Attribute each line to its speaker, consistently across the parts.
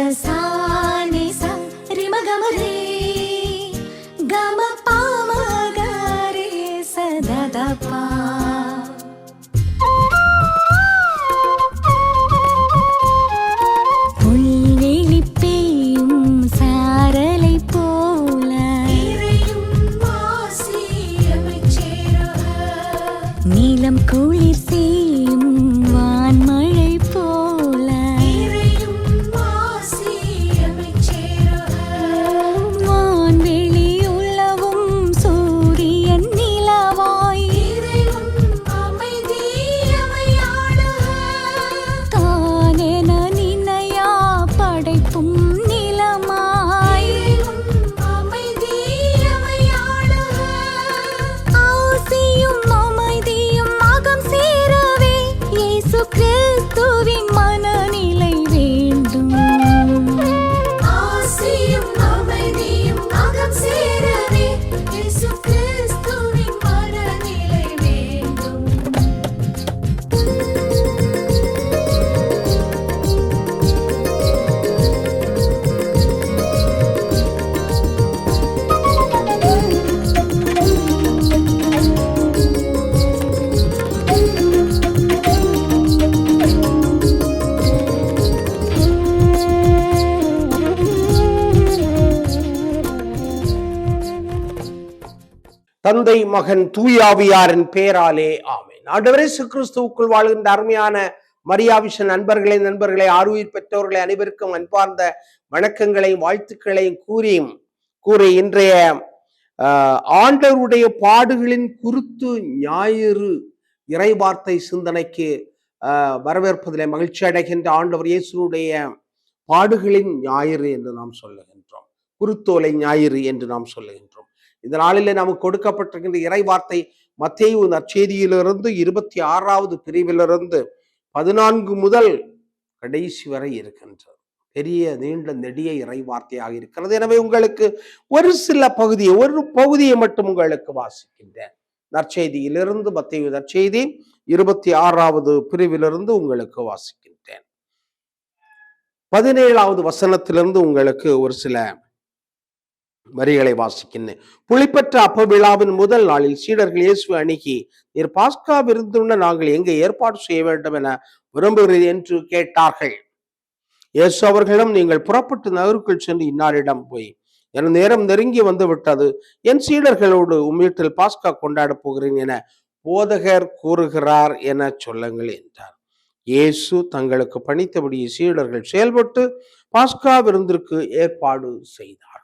Speaker 1: sa ni sa ri ma ga ma re ga ma pa ma ga re sa da da pa. புல்வெளி பெய்யும் சாரலை போல நீலம் குளிர் செய்யும் வான்மழை போல வான்வெளி உலவும் சூரியன் நிலவாய் தானென நினையா படைப்பும் நிலமாய் ஆசியும் அமைதியும் அகம் சேரவே இயேசு கிறிஸ்துவின் மனநிலை வேண்டும். ஆசியும் அமைதியும் அகம் சேரவே இயேசு கிறிஸ்துவின் மனநிலை வேண்டும்.
Speaker 2: தந்தை மகன் தூயாவியாரின் பெயராலே ஆமென். ஆண்டவரே இயேசு கிறிஸ்துவுக்குள் வாழ்கின்ற அருமையான மரியாவிஷன் நண்பர்களை ஆர்வீர் பெற்றோர்களை அனைவருக்கும் அன்பார்ந்த வணக்கங்களையும் வாழ்த்துக்களையும் கூறி இன்றைய ஆண்டவருடைய பாடுகளின் குருத்து ஞாயிறு இறைவார்த்தை சிந்தனைக்கு வரவேற்பதிலே மகிழ்ச்சி அடைகின்ற ஆண்டவர் இயேசுடைய பாடுகளின் ஞாயிறு என்று நாம் சொல்லுகின்றோம். குருத்தோலை ஞாயிறு என்று நாம் சொல்லுகின்றோம். இந்த நாளிலே நமக்கு கொடுக்கப்பட்டிருக்கின்ற இறைவார்த்தை மத்தேயு நற்செய்தியிலிருந்து 26வது பிரிவிலிருந்து 14 முதல் கடைசி வரை இருக்கின்றது. பெரிய நீண்ட நெடிய இறைவார்த்தையாக இருக்கிறது. எனவே உங்களுக்கு ஒரு பகுதியை மட்டும் உங்களுக்கு வாசிக்கின்றேன். நற்செய்தியிலிருந்து மத்தேயு நற்செய்தி 26வது பிரிவிலிருந்து உங்களுக்கு வாசிக்கின்றேன். 17வது வசனத்திலிருந்து உங்களுக்கு ஒரு சில வரிகளை வாசிக்கின்றேன். புளிப்பற்ற அப்ப விழாவின் முதல் நாளில் சீடர்கள் இயேசுவை அணுகி, நீர் பாஸ்கா விருந்துண்ண நாங்கள் எங்கே ஏற்பாடு செய்ய வேண்டும் என விரும்புகிறீர் என்று கேட்டார்கள். இயேசு அவர்களிடம், நீங்கள் புறப்பட்டு நகருக்குள் சென்று இன்னாரிடம் போய், என் நேரம் நெருங்கி வந்து விட்டது, என் சீடர்களோடு வீட்டில் பாஸ்கா கொண்டாட போகிறேன் என போதகர் கூறுகிறார் என சொல்லுங்கள் என்றார். இயேசு தங்களுக்கு பணித்தபடி சீடர்கள் செயல்பட்டு பாஸ்கா விருந்திற்கு ஏற்பாடு செய்தார்கள்.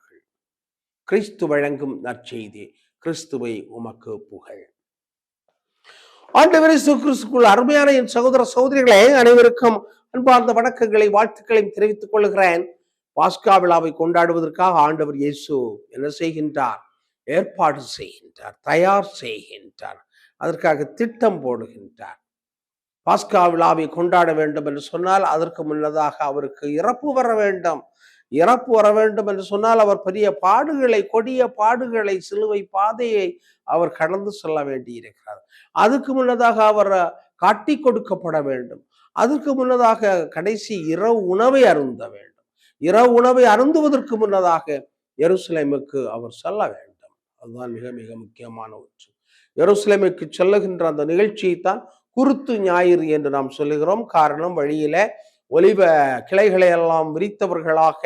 Speaker 2: கிறிஸ்து வழங்கும் நற்செய்தி. கிறிஸ்துவை உமக்கு புகழ். ஆண்டவர் இயேசு கிறிஸ்துவுக்குள் அருமையான என் சகோதர சகோதரிகளே, அனைவருக்கும் அன்பார்ந்த வணக்கங்களை வாழ்த்துக்களையும் தெரிவித்துக் கொள்கிறேன். பாஸ்கா விழாவை கொண்டாடுவதற்காக ஆண்டவர் இயேசு என்ன செய்கின்றார்? ஏற்பாடு செய்கின்றார், தயார் செய்கின்றார், அதற்காக திட்டம் போடுகின்றார். பாஸ்கா விழாவை கொண்டாட வேண்டும் என்று சொன்னால் அதற்கு முன்னதாக அவருக்கு இறப்பு வர வேண்டும் என்று சொன்னால் அவர் பெரிய பாடுகளை, கொடிய பாடுகளை, சிலுவை பாதையை அவர் கடந்து செல்ல வேண்டி இருக்கிறார். அதுக்கு முன்னதாக அவர் காட்டி கொடுக்கப்பட வேண்டும். அதற்கு முன்னதாக கடைசி இரவு உணவை அருந்த வேண்டும். இரவு உணவை அருந்துவதற்கு முன்னதாக எருசலேமுக்கு அவர் செல்ல வேண்டும். அதுதான் மிக மிக முக்கியமான ஒன்று. எருசலேமுக்கு செல்லுகின்ற அந்த நிகழ்ச்சியை தான் குருத்து ஞாயிறு என்று நாம் சொல்லுகிறோம். காரணம், வழியில ஒலிவ கிளைகளை எல்லாம் விரித்தவர்களாக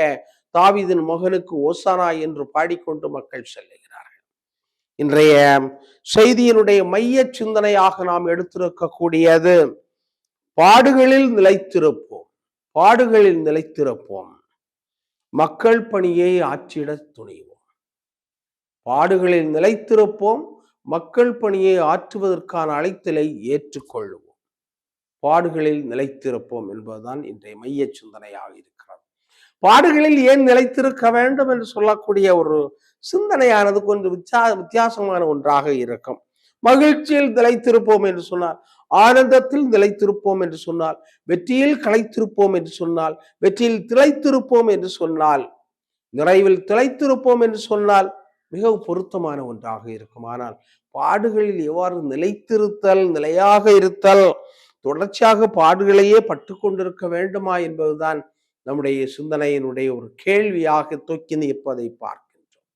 Speaker 2: தாவீதின் மகனுக்கு ஓசானா என்று பாடிக்கொண்டு மக்கள் செல்லுகிறார்கள். இன்றைய செய்தியினுடைய மைய சிந்தனையாக நாம் எடுத்திருக்கக்கூடியது பாடுகளில் நிலைத்திருப்போம், மக்கள் பணியை ஆற்றிட துணிவோம். பாடுகளில் நிலைத்திருப்போம், மக்கள் பணியை ஆற்றுவதற்கான அழைத்தலை ஏற்றுக்கொள்வோம். பாடுகளில் நிலைத்திருப்போம் என்பதுதான் இன்றைய மைய சிந்தனையாக இருக்கிறது. பாடுகளில் ஏன் நிலைத்திருக்க வேண்டும் என்று சொல்லக்கூடிய ஒரு சிந்தனையானது கொஞ்சம் வித்தியாசமான ஒன்றாக இருக்கும். மகிழ்ச்சியில் நிலைத்திருப்போம் என்று சொன்னால், ஆனந்தத்தில் நிலைத்திருப்போம் என்று சொன்னால், வெற்றியில் களைத்திருப்போம் என்று சொன்னால், வெற்றியில் திளைத்திருப்போம் என்று சொன்னால், நிறைவில் திளைத்திருப்போம் என்று சொன்னால் மிகவும் பொருத்தமான ஒன்றாக இருக்கும். ஆனால் பாடுகளில் எவ்வாறு நிலைத்திருத்தல், நிலையாக இருத்தல், தொடர்ச்சியாக பாடுகளையே பட்டு கொண்டிருக்க வேண்டுமா என்பதுதான் நம்முடைய சிந்தனையினுடைய ஒரு கேள்வியாக தொக்கி நிற்பதை பார்க்கின்றோம்.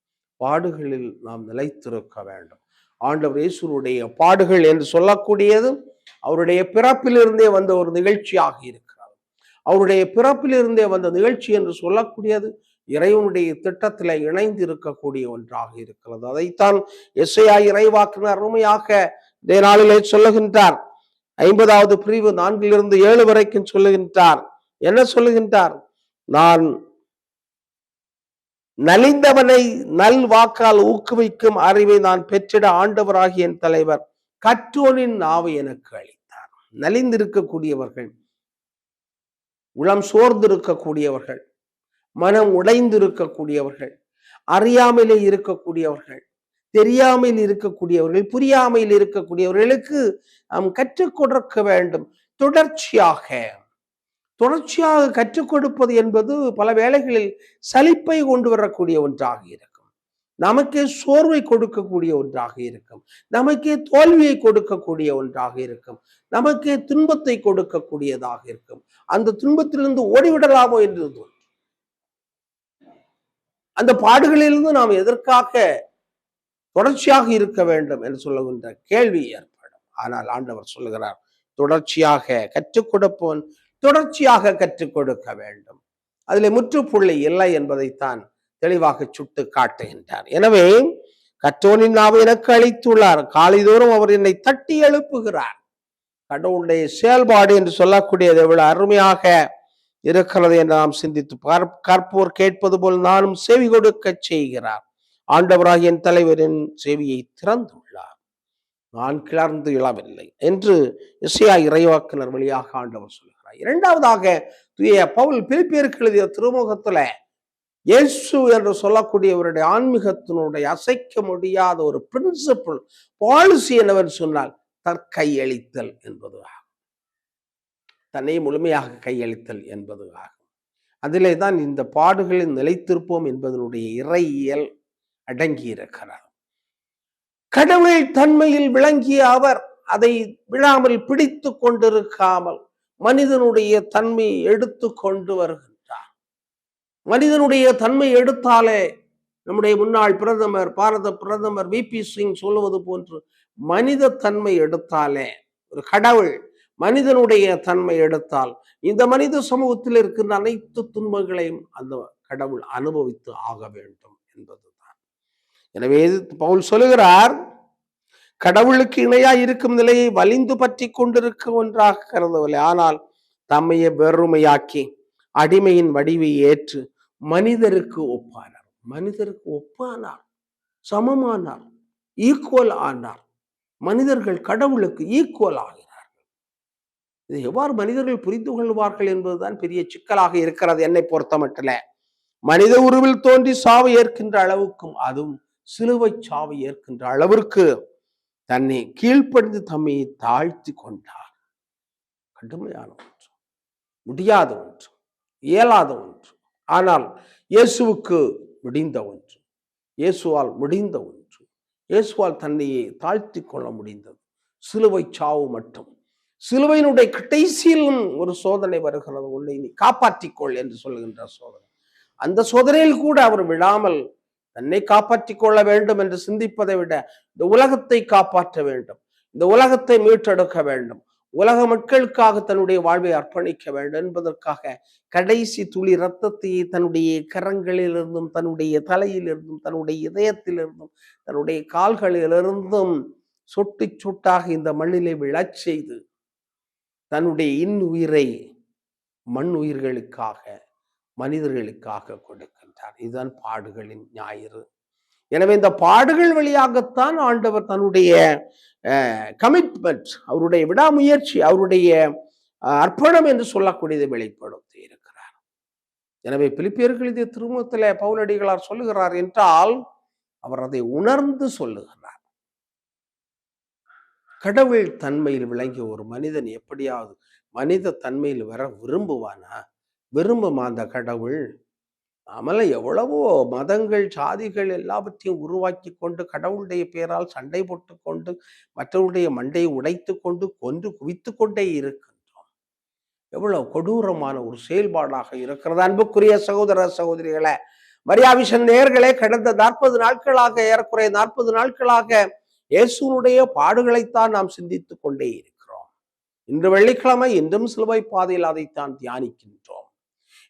Speaker 2: பாடுகளில் நாம் நிலைத்திருக்க வேண்டும். ஆண்டவர் இயேசுவுடைய பாடுகள் என்று சொல்லக்கூடியது அவருடைய பிறப்பிலிருந்தே வந்த ஒரு நிகழ்ச்சியாக இருக்கிறது. அவருடைய பிறப்பிலிருந்தே வந்த நிகழ்ச்சி என்று சொல்லக்கூடியது இறைவனுடைய திட்டத்தில் இணைந்து இருக்கக்கூடிய ஒன்றாக இருக்கிறது. அதைத்தான் எஸ்ஐயா இறைவாக்கினர் அருமையாக இந்த நாளிலே சொல்லுகின்றார். 50வது பிரிவு 4-7 வரைக்கும் சொல்லுகின்றார். என்ன சொல்லுகின்றார்? நான் நலிந்தவனை நல் வாக்கால் ஊக்குவிக்கும் அறிவை நான் பெற்றிட ஆண்டவராகிய என் தலைவர் கற்றோனின் நாவை எனக்கு அளித்தார். நலிந்திருக்கக்கூடியவர்கள், உளம் சோர்ந்திருக்கக்கூடியவர்கள், மனம் உடைந்திருக்கக்கூடியவர்கள், அறியாமையிலே இருக்கக்கூடியவர்கள், தெரியாமையில் இருக்கக்கூடியவர்கள், புரியாமையில் இருக்கக்கூடியவர்களுக்கு நாம் கற்றுக் கொடுக்க வேண்டும். தொடர்ச்சியாக கற்றுக் கொடுப்பது என்பது பல வேளைகளில் சலிப்பை கொண்டு வரக்கூடிய ஒன்றாக இருக்கும். நமக்கே சோர்வை கொடுக்கக்கூடிய ஒன்றாக இருக்கும். நமக்கே தோல்வியை கொடுக்கக்கூடிய ஒன்றாக இருக்கும். நமக்கே துன்பத்தை கொடுக்கக்கூடியதாக இருக்கும். அந்த துன்பத்திலிருந்து ஓடிவிடலாமோ என்று தோன்றும். அந்த பாடுகளிலிருந்து நாம் எதற்காக தொடர்ச்சியாக இருக்க வேண்டும் என்று சொல்லுகின்ற கேள்வி ஏற்படும். ஆனால் ஆண்டவர் சொல்லுகிறார், தொடர்ச்சியாக கற்றுக் கொடுப்பவன் தொடர்ச்சியாக கற்றுக் கொடுக்க வேண்டும். அதில் முற்றுப்புள்ளி இல்லை என்பதைத்தான் தெளிவாக சுட்டு காட்டுகின்றார். எனவே கற்றோனின் நாவை எனக்கு அளித்துள்ளார். காலைதோறும் அவர் என்னை தட்டி எழுப்புகிறார். கடவுளுடைய செயல்பாடு என்று சொல்லக்கூடியது எவ்வளவு அருமையாக இருக்கிறது என்று நாம் சிந்தித்து கற்போர் கேட்பது போல் நானும் செவி கொடுக்க செய்கிறார். ஆண்டவராகிய என் தலைவரின் செவியை திறந்துள்ளார், நான் கிளர்ந்து இழவில்லை என்று எஸ்ஐயா இறைவாக்கினர் வழியாக ஆண்டவர் சொல்கிறார். இரண்டாவதாக தூய பவுல் பிலிப்பியருக்கு எழுதிய திருமுகத்துல இயேசு என்று சொல்லக்கூடியவருடைய ஆன்மீகத்தினுடைய அசைக்க முடியாத ஒரு பிரின்சிபிள் பாலிசி என்னவென்று சொன்னால் தற்கையளித்தல் என்பது ஆகும். தன்னை முழுமையாக கையளித்தல் என்பது ஆகும். அதிலே தான் இந்த பாடுகளில் நிலைத்திருப்போம் என்பதனுடைய இறையியல் அடங்கி இருக்கிறார். கடவுள் தன்மையில் விளங்கிய அவர் அதை விழாமல் பிடித்து கொண்டிருக்காமல் மனிதனுடைய தன்மையை எடுத்து கொண்டு வருகின்றார். மனிதனுடைய தன்மை எடுத்தாலே நம்முடைய முன்னாள் பிரதமர், பாரத பிரதமர் VP சிங் சொல்லுவது போன்று மனித தன்மை எடுத்தாலே, ஒரு கடவுள் மனிதனுடைய தன்மை எடுத்தால் இந்த மனித சமூகத்தில் இருக்கின்ற அனைத்து துன்பங்களையும் அந்த கடவுள் அனுபவித்து ஆக வேண்டும் என்பதுதான். எனவே பவுல் சொல்லுகிறார், கடவுளுக்கு இணையா இருக்கும் நிலையை வலிந்து பற்றி கொண்டிருக்க ஒன்றாக கருதவில்லை, ஆனால் தம்மையை வெறுமையாக்கி அடிமையின் வடிவை ஏற்று மனிதருக்கு ஒப்பானார், சமமானார், ஈக்குவல் ஆனார். மனிதர்கள் கடவுளுக்கு ஈக்குவல் ஆகிறார்கள். இதை எவ்வாறு மனிதர்கள் புரிந்து கொள்வார்கள் என்பதுதான் பெரிய சிக்கலாக இருக்கிறது. என்னை பொறுத்த மட்டும் மனித உருவில் தோன்றி சாவை ஏற்கின்ற அளவுக்கும், அதுவும் சிலுவை சாவை ஏற்கின்ற அளவிற்கு தன்னை கீழ்ப்படிந்து தம்மை தாழ்த்தி கொண்டார். கடுமையான ஒன்று, முடியாத ஒன்று, இயலாத ஒன்று. ஆனால் இயேசுவுக்கு முடிந்த ஒன்று, இயேசுவால் முடிந்த ஒன்று, இயேசுவால் தன்னையை தாழ்த்தி கொள்ள முடிந்தது. சிலுவை சாவு மட்டும். சிலுவையினுடைய கடைசியிலும் ஒரு சோதனை வருகிறது, உன்னை நீ காப்பாற்றிக்கொள் என்று சொல்லுகின்ற சோதனை. அந்த சோதனையில் கூட அவர் விடாமல் தன்னை காப்பாற்றிக் கொள்ள வேண்டும் என்று சிந்திப்பதை விட இந்த உலகத்தை காப்பாற்ற வேண்டும், இந்த உலகத்தை மீட்டெடுக்க வேண்டும், உலக மக்களுக்காக தன்னுடைய வாழ்வை அர்ப்பணிக்க வேண்டும் என்பதற்காக கடைசி துளி இரத்தத்தையே தன்னுடைய கரங்களிலிருந்தும், தன்னுடைய தலையிலிருந்தும், தன்னுடைய இதயத்திலிருந்தும், தன்னுடைய கால்களிலிருந்தும் சொட்டு சொட்டாக இந்த மண்ணிலே விழச் செய்து தன்னுடைய இன்னுயிரை மண் உயிர்களுக்காக, மனிதர்களுக்காக கொடுக்கின்றார். இதுதான் பாடுகளின் ஞாயிறு. எனவே இந்த பாடுகள் வழியாகத்தான் ஆண்டவர் தன்னுடைய கமிட்மெண்ட், அவருடைய விடாமுயற்சி, அவருடைய அர்ப்பணம் என்று சொல்லக்கூடியதை வெளிப்படுத்தி இருக்கிறார். எனவே பிலிப்பியர்கள் எழுதிய திருமுகத்திலே பவுலடிகளார் சொல்லுகிறார் என்றால் அவர் அதை உணர்ந்து சொல்லுகிறார். கடவுள் தன்மையில் விளங்கிய ஒரு மனிதன் எப்படியாவது மனித தன்மையில் வர விரும்புவானா? விரும்புமா அந்த கடவுள்? நாமல எவ்வளவோ மதங்கள், ஜாதிகள் எல்லாவற்றையும் உருவாக்கி கொண்டு கடவுளுடைய பெயரால் சண்டை போட்டு கொண்டு மற்றவருடைய மண்டையை உடைத்து கொண்டு கொன்று குவித்து கொண்டே இருக்கின்றோம். எவ்வளவு கொடூரமான ஒரு செயல்பாடாக இருக்கிறது. அன்புக்குரிய சகோதர சகோதரிகளை, மரியாவிஷன் நேயர்களே, கடந்த 40 நாட்களாக, ஏறக்குறைய 40 நாட்களாக இயேசுனுடைய பாடுகளைத்தான் நாம் சிந்தித்துக் கொண்டே இருக்கிறோம். இன்று வெள்ளிக்கிழமை, இன்றும் சிலுவை பாதையில் அதைத்தான் தியானிக்கின்றோம்.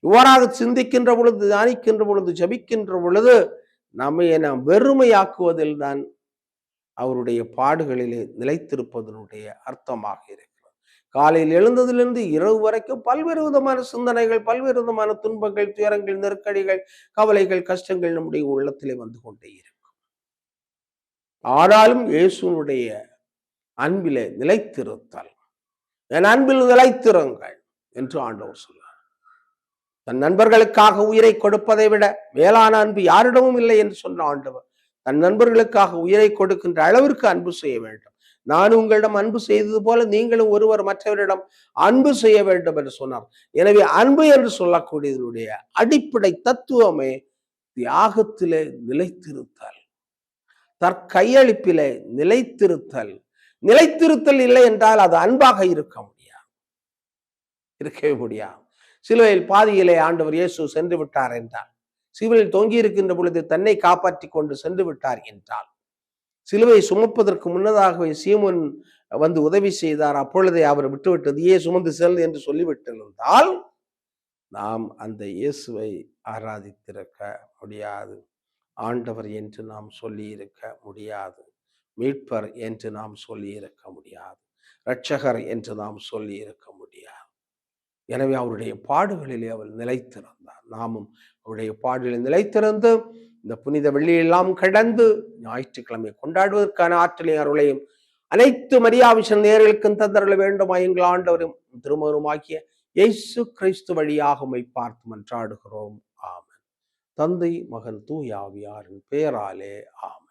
Speaker 2: இவ்வாறாக சிந்திக்கின்ற பொழுது, தியானிக்கின்ற பொழுது, ஜபிக்கின்ற பொழுது நம்மை நாம் வெறுமையாக்குவதில் தான் அவருடைய பாடுகளிலே நிலைத்திருப்பதனுடைய அர்த்தமாக இருக்கிறது. காலையில் எழுந்ததிலிருந்து இரவு வரைக்கும் பல்வேறு விதமான சிந்தனைகள், பல்வேறு விதமான துன்பங்கள், துயரங்கள், நெருக்கடிகள், கவலைகள், கஷ்டங்கள் நம்முடைய உள்ளத்திலே வந்து கொண்டே இருக்கும். ஆனாலும் இயேசுனுடைய அன்பிலே நிலைத்திருத்தல், என் அன்பில் நிலைத்திருங்கள் என்று ஆண்டவர் சொல்றார். தன் நண்பர்களுக்காக உயிரை கொடுப்பதை விட மேலான அன்பு யாரிடமும் இல்லை என்று சொன்ன ஆண்டவர் தன் நண்பர்களுக்காக உயிரை கொடுக்கின்ற அளவிற்கு அன்பு செய்ய வேண்டும். நான் உங்களிடம் அன்பு செய்தது போல நீங்களும் ஒருவர் மற்றவரிடம் அன்பு செய்ய வேண்டும் என்று சொன்னார். எனவே அன்பு என்று சொல்லக்கூடியதனுடைய அடிப்படை தத்துவமே தியாகத்திலே நிலைத்திருத்தல், தற்கையளிப்பிலே நிலைத்திருத்தல். நிலைத்திருத்தல் இல்லை என்றால் அது அன்பாக இருக்கவே முடியாது. சிலுவையில் பாதியிலே ஆண்டவர் இயேசு சென்று விட்டார் என்றால், சிலுவையில் தொங்கி இருக்கின்ற பொழுது தன்னை காப்பாற்றி கொண்டு சென்று விட்டார் என்றால், சிலுவை சுமப்பதற்கு முன்னதாகவே சீமோன் வந்து உதவி செய்தார், அப்பொழுதே அவர் விட்டுவிட்டது ஏன் சுமந்து செல் என்று சொல்லிவிட்டிருந்தால் நாம் அந்த இயேசுவை ஆராதித்திருக்க முடியாது. ஆண்டவர் என்று நாம் சொல்லி இருக்க முடியாது. மீட்பர் என்று நாம் சொல்லி இருக்க முடியாது. இரட்சகர் என்று நாம் சொல்லி இருக்க முடியாது. எனவே அவருடைய பாடுகளிலே அவர் நிலைத்திருந்தார். நாமும் அவருடைய பாடுகளில் நிலைத்திருந்து இந்த புனித வெள்ளியெல்லாம் கடந்து ஞாயிற்றுக்கிழமை கொண்டாடுவதற்கான ஆற்றலையும் அருளையும் அனைத்து மரியாவிஷன் நேயர்களுக்கும் தந்தருள வேண்டுமா எங்கள் ஆண்டவரும் திருமகனுமாகிய இயேசு கிறிஸ்து வழியாக உம்மை பார்த்து மன்றாடுகிறோம். ஆமென். தந்தை, மகன், தூய ஆவியாரின் பெயராலே ஆமென்.